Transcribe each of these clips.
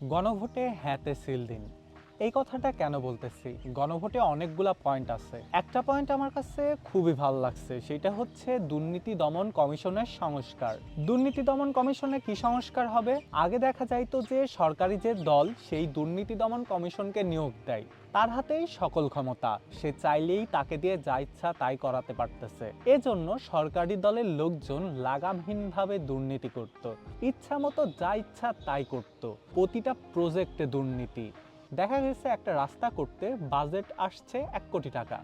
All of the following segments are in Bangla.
গণভোটে হ্যাঁতে সিল দিন। এই কথাটা কেন বলতেছি? গণভোটে অনেকগুলা পয়েন্ট আছে। একটা পয়েন্ট আমার কাছে খুবই ভালো লাগছে, সেটা হচ্ছে দুর্নীতি দমন কমিশনের সংস্কার। দুর্নীতি দমন কমিশনে কি সংস্কার হবে? আগে দেখা যাইতো যে সরকারি যে দল সেই দুর্নীতি দমন কমিশনকে নিয়োগ দেয়, তার হাতেই সকল ক্ষমতা, সে চাইলেই তাকে দিয়ে যা ইচ্ছা তাই করাতে পারতেছে। এজন্য সরকারি দলের লোকজন লাগামহীনভাবে দুর্নীতি করত, ইচ্ছা মতো যা ইচ্ছা তাই করত। প্রতিটা প্রজেক্টে দুর্নীতি। দেখা গেছে একটা রাস্তা করতে বাজেট আসছে 1 কোটি টাকা,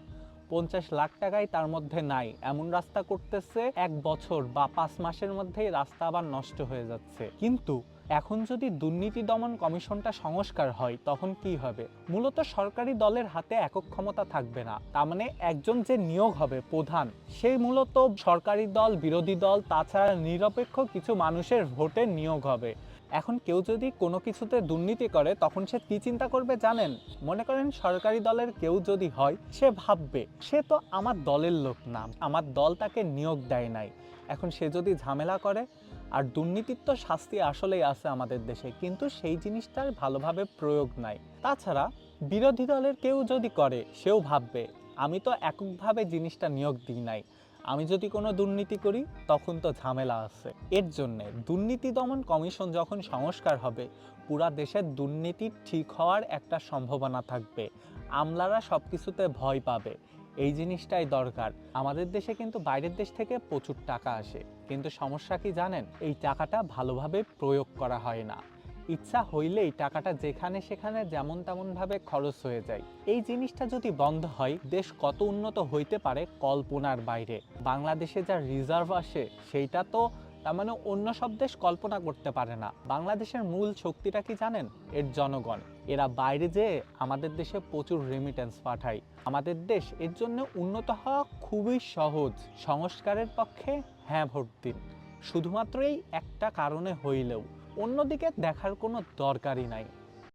50 লাখ টাকাই তার মধ্যে নাই, এমন রাস্তা করতেছে 1 বছর বা 5 মাসের মধ্যেই রাস্তা আবার নষ্ট হয়ে যাচ্ছে। কিন্তু এখন যদি দুর্নীতি দমন কমিশনটা সংস্কার হয় তখন কি হবে? মূলত সরকারি দলের হাতে একক ক্ষমতা থাকবে না, তার মানে একজন যে নিয়োগ হবে প্রধান, সেই মূলত সরকারি দল, বিরোধী দল, তাছাড়া নিরপেক্ষ কিছু মানুষের ভোটে নিয়োগ হবে। এখন কেউ যদি কোনো কিছুতে দুর্নীতি করে তখন সে কি চিন্তা করবে জানেন? মনে করেন সরকারি দলের কেউ যদি হয়, সে ভাববে সে তো আমার দলের লোক না, আমার দল তাকে নিয়োগ দেয় নাই। এখন সে যদি ঝামেলা করে, আর দুর্নীতির তো শাস্তি আসলেই আছে আমাদের দেশে, কিন্তু সেই জিনিসটার ভালোভাবে প্রয়োগ নাই। তাছাড়া বিরোধী দলের কেউ যদি করে, সেও ভাববে আমি তো এককভাবে জিনিসটা নিয়োগ দিই নাই, আমি যদি কোনো দুর্নীতি করি তখন তো ঝামেলা আছে। এর জন্যে দুর্নীতি দমন কমিশন যখন সংস্কার হবে, পুরা দেশের দুর্নীতি ঠিক হওয়ার একটা সম্ভাবনা থাকবে, আমলারা সব কিছুতে ভয় পাবে। এই জিনিসটাই দরকার। আমাদের দেশে কিন্তু বাইরের দেশ থেকে প্রচুর টাকা আসে, কিন্তু সমস্যা কি জানেন? এই টাকাটা ভালোভাবে প্রয়োগ করা হয় না। ইচ্ছা হইলেই টাকাটা যেখানে সেখানে যেমন তেমন ভাবে খরচ হয়ে যায়। এই জিনিসটা যদি বন্ধ হয়, দেশ কত উন্নত হইতে পারে কল্পনার বাইরে। বাংলাদেশে যা রিজার্ভ আসে সেইটা তো তার মানে অন্য সব দেশ কল্পনা করতে পারে না। বাংলাদেশের মূল শক্তিটা কি জানেন? এর জনগণ। এরা বাইরে যেয়ে আমাদের দেশে প্রচুর রেমিটেন্স পাঠায়। আমাদের দেশ এর জন্য উন্নত হওয়া খুবই সহজ। সংস্কারের পক্ষে হ্যাঁ ভোট দিন, শুধুমাত্র এই একটা কারণে হইলেও। অন্যদিকে দেখার কোনো দরকারই নাই।